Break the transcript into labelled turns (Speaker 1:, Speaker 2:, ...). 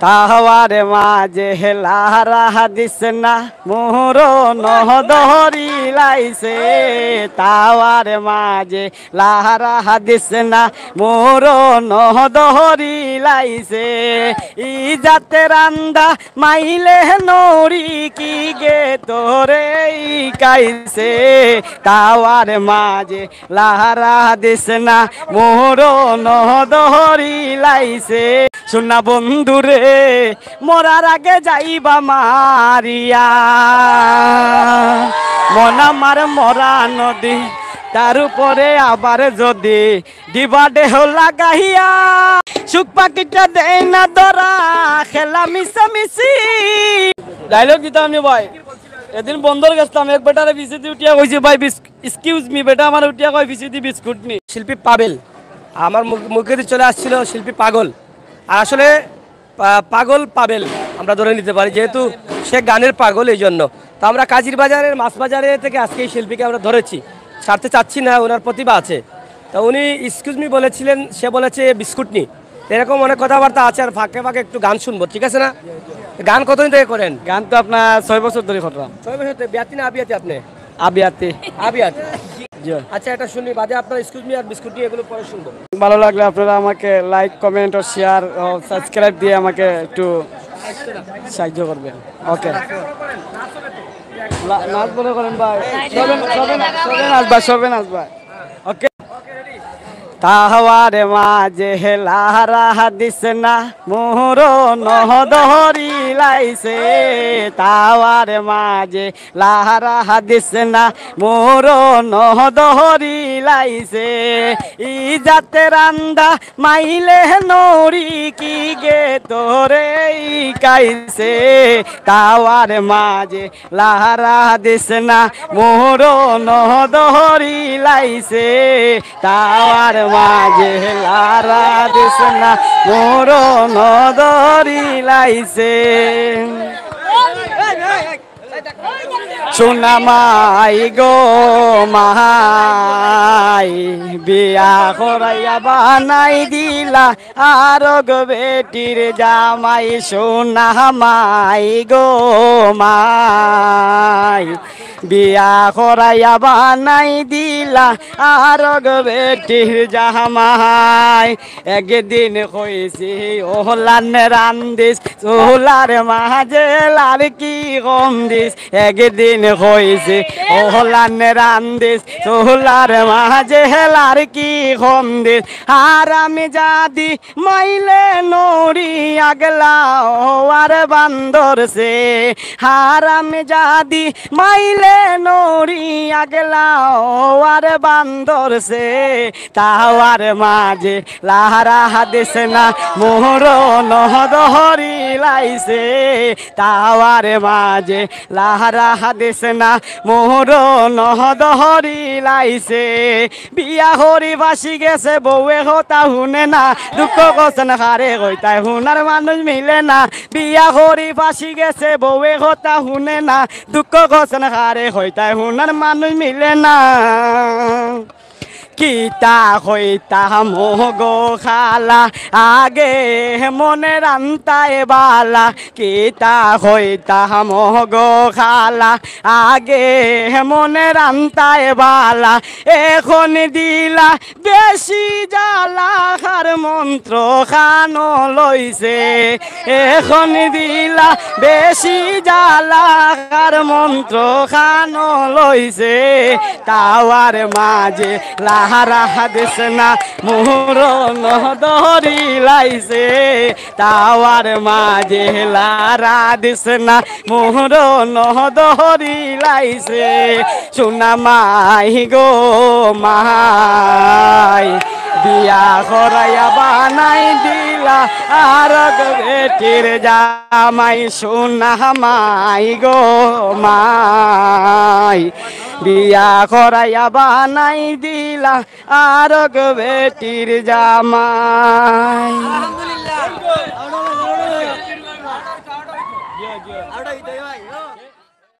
Speaker 1: তাহার মাঝে লারা দিস না মোর নহদহরি লাইছে তাওয়ার মাঝে লারা দিস না মোর নহদহরি লাইছে ই যাতে রান্দা মাইলে নরি কি গে তোরে কাইছে তাওয়ার মাঝে লারা দিস না মোর নহদহরি লাইছে শোনা বন্ধুরে মরার আগে যাইবা মারিয়া মন আমার মরা নদী তার উপরে আবার যদি দিবা দেহ লাগাইয়া সুখ পাখিটা দেয় না ধরা খেলা মিশামিশি ডায়লগ দিতাম আমি ভাই এদিন বন্ধর গেছিলাম এক বেটারে বিসিদি উঠিয়া কইছি ভাই এক্সকিউজ মি বেটা আমার উঠিয়া কই বিসিদি বিস্কুট নি
Speaker 2: শিল্পী পাবেল আমার মুখে দিয়ে চলে আসছিল শিল্পী পাগল আর আসলে পাগল পাবেল আমরা ধরে নিতে পারি যেহেতু সে গানের পাগল এই জন্য তো আমরা কাজির বাজারের মাছ বাজারে থেকে আজকে এই শিল্পীকে আমরা ধরেছি ছাড়তে চাচ্ছি না ওনার প্রতিভা আছে তো উনি এক্সকিউজ মি বলেছিলেন সে বলেছে বিস্কুট নি এরকম অনেক কথাবার্তা আছে আর ফাঁকে ফাঁকে একটু গান শুনবো ঠিক আছে না গান কতদিন থেকে করেন
Speaker 1: গান তো আপনার 6 বছর ধরে করলাম
Speaker 2: 6 বছর থেকে বিয়াতি না আবিয়াতি আপনি
Speaker 1: আবিয়াতে
Speaker 2: আবিয়াতি আচ্ছা এটা শুনি বাদে আপনার এক্সকিউজ মি আর বিস্কুট নি এগুলো পরে শুনবো
Speaker 1: ভালো লাগলে আপনারা আমাকে লাইক কমেন্ট ও শেয়ার ও সাবস্ক্রাইব দিয়ে আমাকে একটু সাহায্য করবেন ওকে নাচ বলে করেন ভাই সবে নাচ ভাই ওকে তাহার মাঝে লারা দিস না মোর নহদহরি লাইছে তাওয়ার মাঝে লারা দিস না মোর নহদহরি লাইছে ই যাতে রান্দা মাইলে নরি কি গে তোরে কাইছে তাওয়ার মাঝে লারা দিস না মোর নহদহরি লাইছে তাওয়ার মাঝে লারা দিস না মোর নদরি লাইছে সোনা মাই গো মাই বিয়া করাইয়া বানাই দিলা আর গো বেটির জামাই সোনা মাই গো মাই বিয়া করাইয়া বানাই দিলা আর গো বেটির জামাই একদিন কইছি ওহলান রান্দিস চুলার মাঝে লার কি কম দিস একদিন কইছি ওহলান রান্দিস চুলার মাঝে লার কি কম দিস আর আমি যাদি মাইলে নরি আগলা আর বান্দর সে আর আমি যাদি মাইলে নরি আগলা আর বান্দর সে তাওয়ার মাঝে লারা দিস না মোর নহদহরি লাইছে তাওয়ার মাঝে লারা দিস না মোর নহদহরি লাইছে বিয়া হরি বাসি গেছে বউয়ে হতা শুনে না দুঃখ কোসন হারে হইতাই হুনার মানুষ মিলে না বিয়া হরি বাসি গেছে বউয়ে হতা শুনে না দুঃখ কোসন হারে হইতাই হুনার মানুষ মিলে না কিতা হইতা মোগো খালা আগে মনে রান্তায় বালা কিতা হইতা মোগো খালা আগে মনে রান্তায় বালা এখন দিলা বেশি জ্বালা হার মন্ত্র খানো লইছে এখন দিলা বেশি জ্বালা হার মন্ত্র খানো লইছে তাওয়ার মাঝে লারা দিস না মোর নহদহরি লাইছে তাওয়ার মাঝে লারা দিস না মোর নহদহরি লাইছে সোনা মাই গো মাই বিয়া করাইয়া বানাই দিলা আর বেটির জামাই সোনা মাই গো মাই বিয়া করাইয়া বানাই দিলা আর বেটির জামাই।